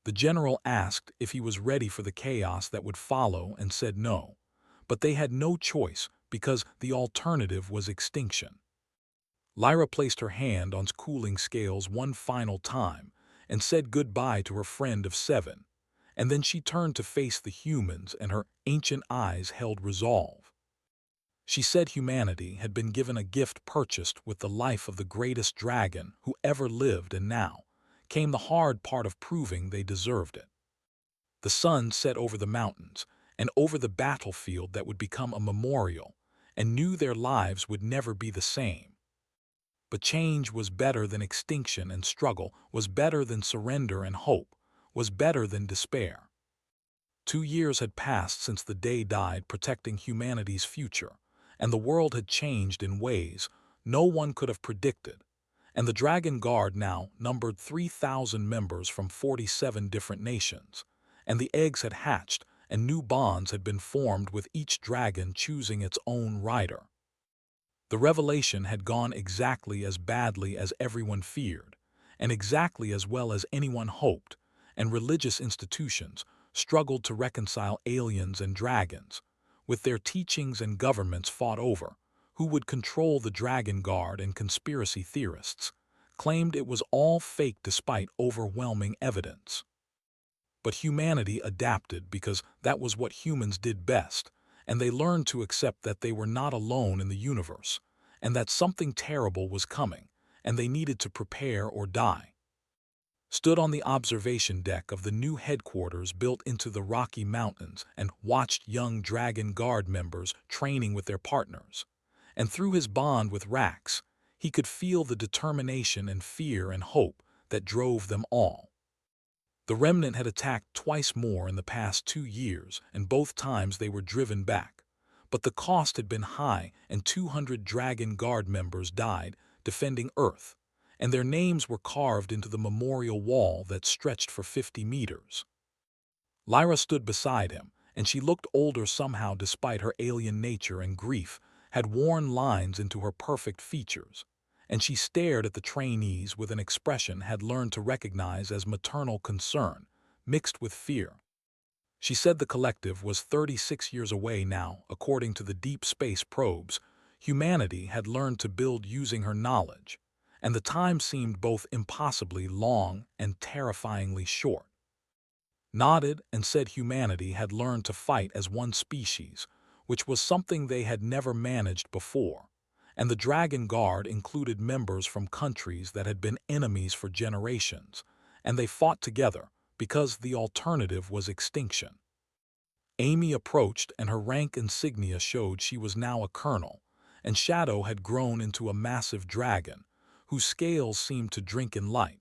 The general asked if he was ready for the chaos that would follow and said no, but they had no choice because the alternative was extinction. Lyra placed her hand on cooling scales one final time and said goodbye to her friend of 7, and then she turned to face the humans and her ancient eyes held resolve. She said humanity had been given a gift purchased with the life of the greatest dragon who ever lived, and now came the hard part of proving they deserved it. The sun set over the mountains and over the battlefield that would become a memorial, and knew their lives would never be the same. But change was better than extinction, and struggle was better than surrender, and hope was better than despair. 2 years had passed since the day died protecting humanity's future, and the world had changed in ways no one could have predicted, and the Dragon Guard now numbered 3,000 members from 47 different nations, and the eggs had hatched and new bonds had been formed with each dragon choosing its own rider. The revelation had gone exactly as badly as everyone feared, and exactly as well as anyone hoped, and religious institutions struggled to reconcile aliens and dragons, with their teachings, and governments fought over who would control the Dragon Guard, and conspiracy theorists claimed it was all fake despite overwhelming evidence. But humanity adapted because that was what humans did best, and they learned to accept that they were not alone in the universe, and that something terrible was coming, and they needed to prepare or die. Stood on the observation deck of the new headquarters built into the Rocky Mountains and watched young Dragon Guard members training with their partners. And through his bond with Rax, he could feel the determination and fear and hope that drove them all. The remnant had attacked twice more in the past 2 years, and both times they were driven back. But the cost had been high, and 200 Dragon Guard members died defending Earth, and their names were carved into the memorial wall that stretched for 50 meters. Lyra stood beside him, and she looked older somehow despite her alien nature, and grief had worn lines into her perfect features, and she stared at the trainees with an expression had learned to recognize as maternal concern, mixed with fear. She said the collective was 36 years away now. According to the deep space probes, humanity had learned to build using her knowledge, and the time seemed both impossibly long and terrifyingly short. Nodded and said humanity had learned to fight as one species, which was something they had never managed before, and the Dragon Guard included members from countries that had been enemies for generations, and they fought together because the alternative was extinction. Amy approached, and her rank insignia showed she was now a colonel, and Shadow had grown into a massive dragon, whose scales seemed to drink in light,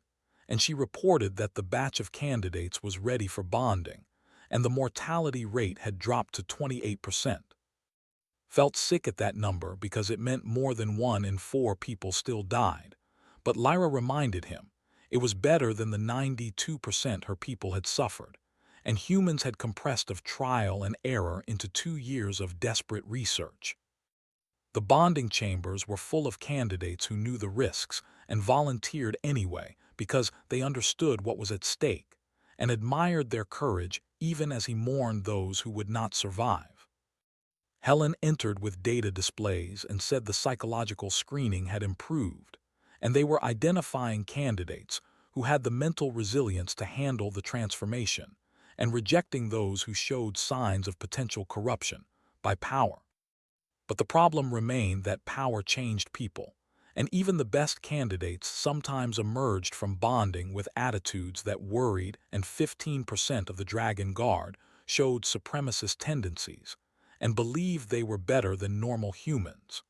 and she reported that the batch of candidates was ready for bonding, and the mortality rate had dropped to 28%. Felt sick at that number because it meant more than 1 in 4 people still died, but Lyra reminded him it was better than the 92% her people had suffered, and humans had compressed of trial and error into 2 years of desperate research. The bonding chambers were full of candidates who knew the risks and volunteered anyway because they understood what was at stake, and admired their courage even as he mourned those who would not survive. Helen entered with data displays and said the psychological screening had improved, and they were identifying candidates who had the mental resilience to handle the transformation, and rejecting those who showed signs of potential corruption by power. But the problem remained that power changed people, and even the best candidates sometimes emerged from bonding with attitudes that worried, and 15% of the Dragon Guard showed supremacist tendencies and believed they were better than normal humans.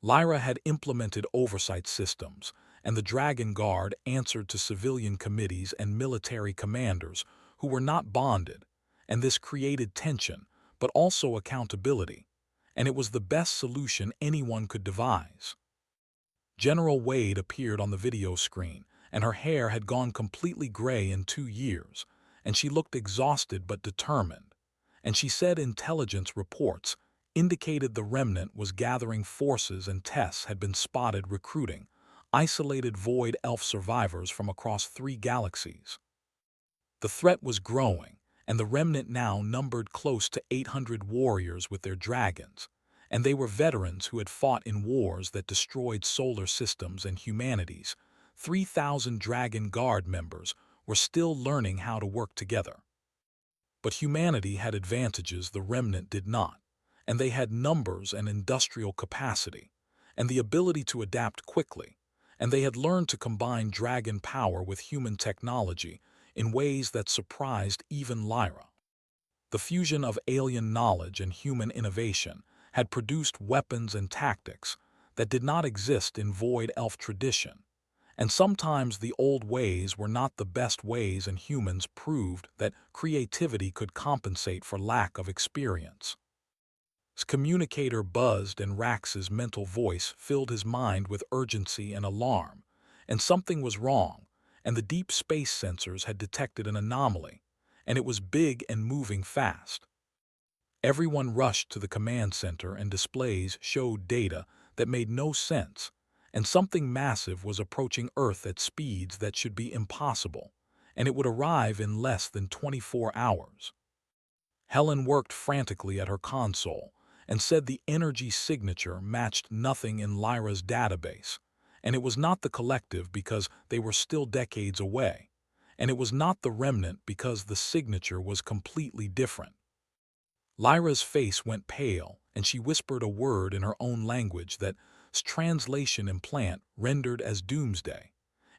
Lyra had implemented oversight systems, and the Dragon Guard answered to civilian committees and military commanders who were not bonded, and this created tension, but also accountability, and it was the best solution anyone could devise. General Wade appeared on the video screen, and her hair had gone completely gray in 2 years, and she looked exhausted but determined, and she said intelligence reports indicated the remnant was gathering forces, and tests had been spotted recruiting isolated void elf survivors from across 3 galaxies. The threat was growing, and the remnant now numbered close to 800 warriors with their dragons, and they were veterans who had fought in wars that destroyed solar systems and humanities. 3,000 Dragon Guard members were still learning how to work together. But humanity had advantages the remnant did not, and they had numbers and industrial capacity, and the ability to adapt quickly, and they had learned to combine dragon power with human technology in ways that surprised even Lyra. The fusion of alien knowledge and human innovation had produced weapons and tactics that did not exist in Void Elf tradition, and sometimes the old ways were not the best ways, and humans proved that creativity could compensate for lack of experience. His communicator buzzed, and Rax's mental voice filled his mind with urgency and alarm, and something was wrong, and the deep space sensors had detected an anomaly, and it was big and moving fast. Everyone rushed to the command center, and displays showed data that made no sense, and something massive was approaching Earth at speeds that should be impossible, and it would arrive in less than 24 hours. Helen worked frantically at her console and said the energy signature matched nothing in Lyra's database, and it was not the collective because they were still decades away, and it was not the remnant because the signature was completely different. Lyra's face went pale, and she whispered a word in her own language that translation implant rendered as doomsday,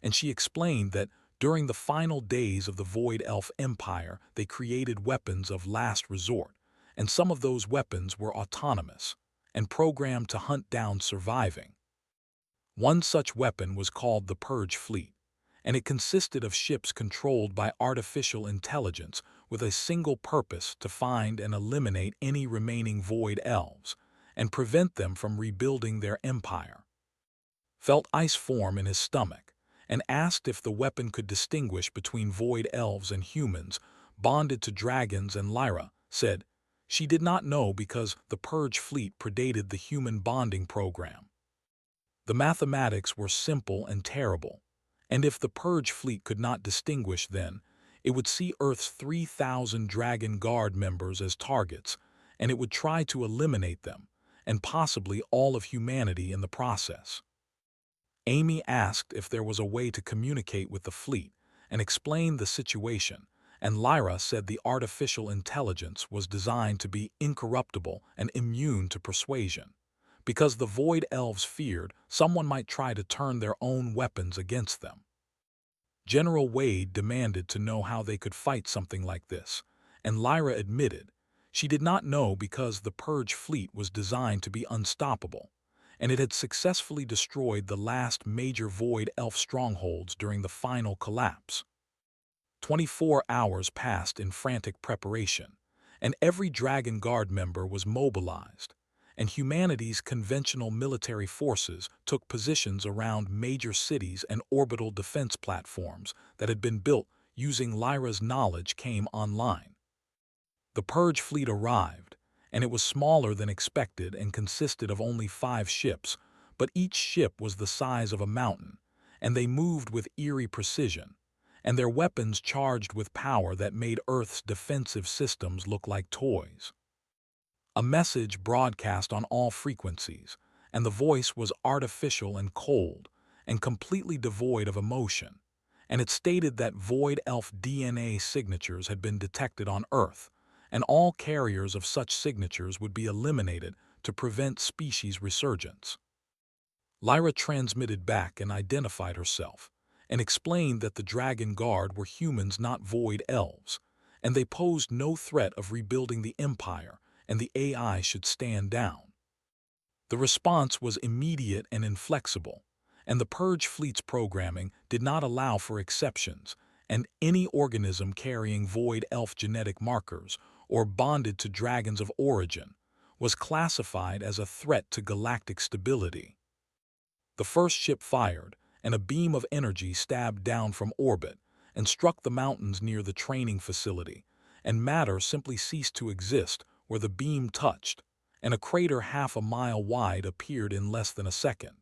and she explained that during the final days of the Void Elf Empire they created weapons of last resort, and some of those weapons were autonomous and programmed to hunt down surviving. One such weapon was called the Purge Fleet, and it consisted of ships controlled by artificial intelligence with a single purpose: to find and eliminate any remaining Void Elves and prevent them from rebuilding their empire. Felt ice form in his stomach and asked if the weapon could distinguish between Void Elves and humans bonded to dragons, and Lyra said she did not know because the Purge Fleet predated the human bonding program. The mathematics were simple and terrible, and if the Purge Fleet could not distinguish, then it would see Earth's 3,000 Dragon Guard members as targets, and it would try to eliminate them, and possibly all of humanity in the process. Amy asked if there was a way to communicate with the fleet and explain the situation, and Lyra said the artificial intelligence was designed to be incorruptible and immune to persuasion, because the Void Elves feared someone might try to turn their own weapons against them. General Wade demanded to know how they could fight something like this, and Lyra admitted she did not know because the Purge Fleet was designed to be unstoppable, and it had successfully destroyed the last major Void Elf strongholds during the final collapse. 24 hours passed in frantic preparation, and every Dragon Guard member was mobilized, and humanity's conventional military forces took positions around major cities, and orbital defense platforms that had been built using Lyra's knowledge came online. The Purge Fleet arrived, and it was smaller than expected and consisted of only 5 ships, but each ship was the size of a mountain, and they moved with eerie precision, and their weapons charged with power that made Earth's defensive systems look like toys. A message broadcast on all frequencies, and the voice was artificial and cold, and completely devoid of emotion, and it stated that Void Elf DNA signatures had been detected on Earth, and all carriers of such signatures would be eliminated to prevent species resurgence. Lyra transmitted back and identified herself, and explained that the Dragon Guard were humans, not Void Elves, and they posed no threat of rebuilding the Empire, and the AI should stand down. The response was immediate and inflexible, and the Purge Fleet's programming did not allow for exceptions, and any organism carrying Void Elf genetic markers or bonded to dragons of origin was classified as a threat to galactic stability. The first ship fired, and a beam of energy stabbed down from orbit and struck the mountains near the training facility, and matter simply ceased to exist where the beam touched, and a crater half a mile wide appeared in less than a second.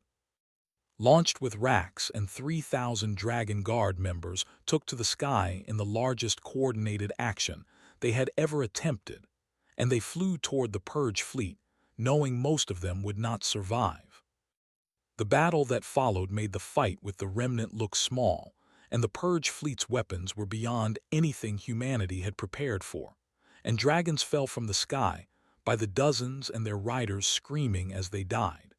Launched with Rax and 3,000 Dragon Guard members took to the sky in the largest coordinated action they had ever attempted, and they flew toward the Purge Fleet, knowing most of them would not survive. The battle that followed made the fight with the remnant look small, and the Purge Fleet's weapons were beyond anything humanity had prepared for, and dragons fell from the sky by the dozens and their riders screaming as they died.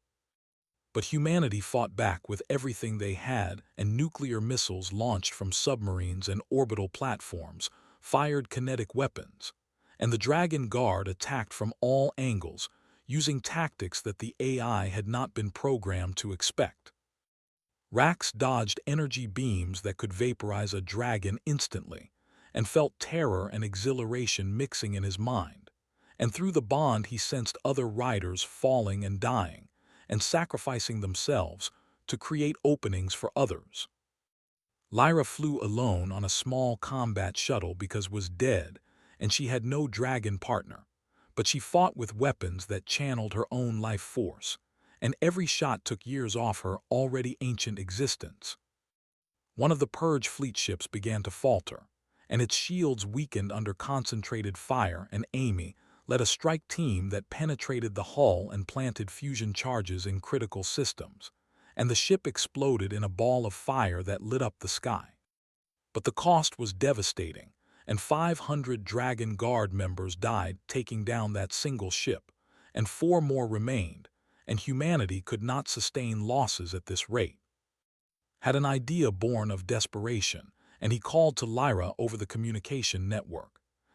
But humanity fought back with everything they had, and nuclear missiles launched from submarines and orbital platforms fired kinetic weapons, and the Dragon Guard attacked from all angles, using tactics that the AI had not been programmed to expect. Rax dodged energy beams that could vaporize a dragon instantly, and felt terror and exhilaration mixing in his mind. And through the bond he sensed other riders falling and dying, and sacrificing themselves to create openings for others. Lyra flew alone on a small combat shuttle because was dead, and she had no dragon partner, but she fought with weapons that channeled her own life force, and every shot took years off her already ancient existence. One of the Purge fleet ships began to falter, and its shields weakened under concentrated fire, and Amy led a strike team that penetrated the hull and planted fusion charges in critical systems, and the ship exploded in a ball of fire that lit up the sky. But the cost was devastating, and 500 Dragon Guard members died taking down that single ship, and 4 more remained, and humanity could not sustain losses at this rate. Had an idea born of desperation, and he called to Lyra over the communication network,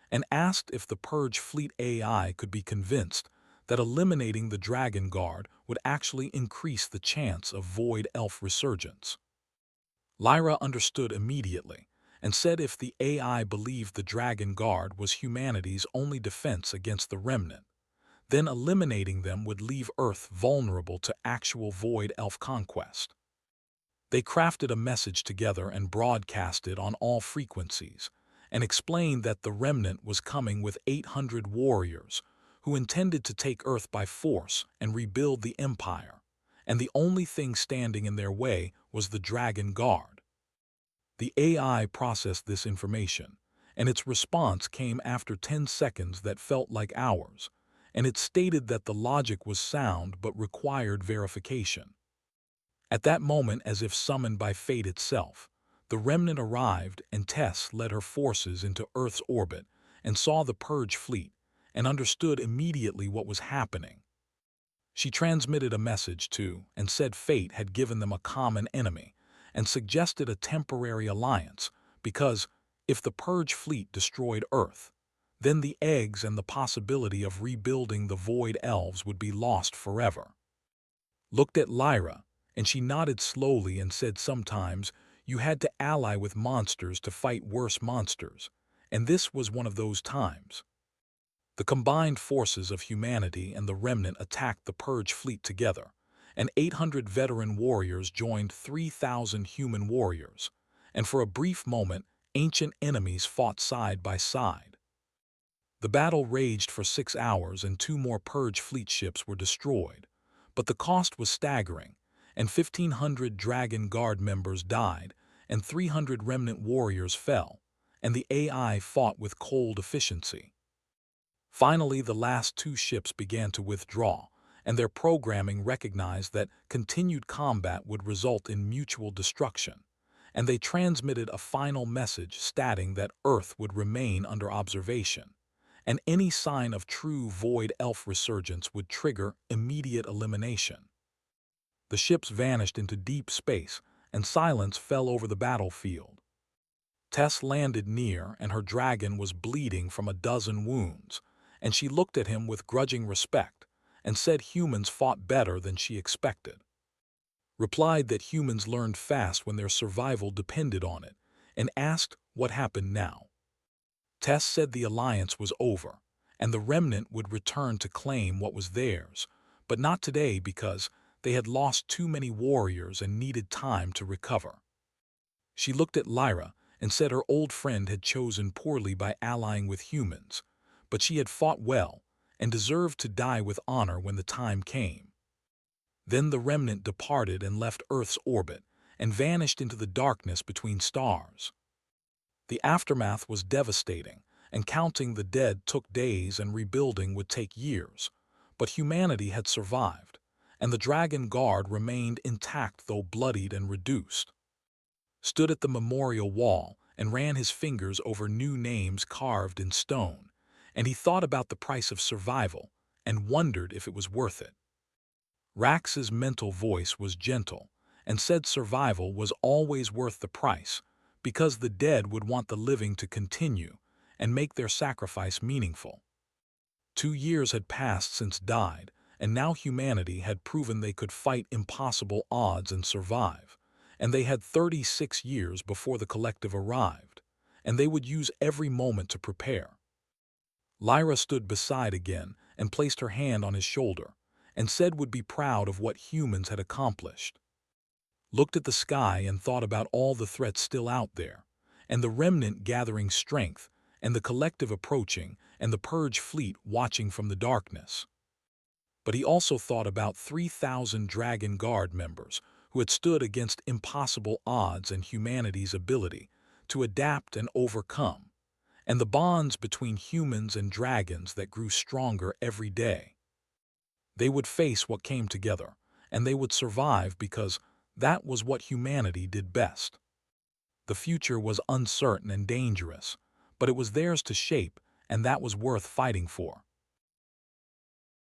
and asked if the Purge Fleet AI could be convinced that eliminating the Dragon Guard would actually increase the chance of Void Elf resurgence. Lyra understood immediately, and said if the AI believed the Dragon Guard was humanity's only defense against the Remnant, then eliminating them would leave Earth vulnerable to actual Void Elf conquest. They crafted a message together and broadcast it on all frequencies, and explained that the Remnant was coming with 800 warriors who intended to take Earth by force and rebuild the Empire, and the only thing standing in their way was the Dragon Guard. The AI processed this information, and its response came after 10 seconds that felt like hours, and it stated that the logic was sound but required verification. At that moment, as if summoned by fate itself, the Remnant arrived, and Tess led her forces into Earth's orbit and saw the Purge fleet, and understood immediately what was happening. She transmitted a message to, and said fate had given them a common enemy, and suggested a temporary alliance, because, if the Purge fleet destroyed Earth, then the eggs and the possibility of rebuilding the Void Elves would be lost forever. Looked at Lyra, and she nodded slowly and said sometimes you had to ally with monsters to fight worse monsters, and this was one of those times. The combined forces of humanity and the Remnant attacked the Purge fleet together, and 800 veteran warriors joined 3,000 human warriors, and for a brief moment, ancient enemies fought side by side. The battle raged for 6 hours, and 2 more Purge fleet ships were destroyed, but the cost was staggering, and 1,500 Dragon Guard members died, and 300 Remnant warriors fell, and the AI fought with cold efficiency. Finally, the last 2 ships began to withdraw, and their programming recognized that continued combat would result in mutual destruction, and they transmitted a final message stating that Earth would remain under observation, and any sign of true Void Elf resurgence would trigger immediate elimination. The ships vanished into deep space, and silence fell over the battlefield. Tess landed near, and her dragon was bleeding from a dozen wounds, and she looked at him with grudging respect, and said humans fought better than she expected. Replied that humans learned fast when their survival depended on it, and asked what happened now. Tess said the alliance was over, and the Remnant would return to claim what was theirs, but not today because they had lost too many warriors and needed time to recover. She looked at Lyra and said her old friend had chosen poorly by allying with humans, but she had fought well and deserved to die with honor when the time came. Then the Remnant departed and left Earth's orbit and vanished into the darkness between stars. The aftermath was devastating, and counting the dead took days and rebuilding would take years, but humanity had survived, and the Dragon Guard remained intact though bloodied and reduced. Stood at the memorial wall and ran his fingers over new names carved in stone, and he thought about the price of survival and wondered if it was worth it. Rax's mental voice was gentle and said survival was always worth the price because the dead would want the living to continue and make their sacrifice meaningful. 2 years had passed since died, and now humanity had proven they could fight impossible odds and survive, and they had 36 years before the collective arrived, and they would use every moment to prepare. Lyra stood beside again and placed her hand on his shoulder, and said would be proud of what humans had accomplished. Looked at the sky and thought about all the threats still out there, and the remnant gathering strength, and the collective approaching, and the purge fleet watching from the darkness. But he also thought about 3,000 Dragon Guard members who had stood against impossible odds and humanity's ability to adapt and overcome, and the bonds between humans and dragons that grew stronger every day. They would face what came together, and they would survive because that was what humanity did best. The future was uncertain and dangerous, but it was theirs to shape, and that was worth fighting for.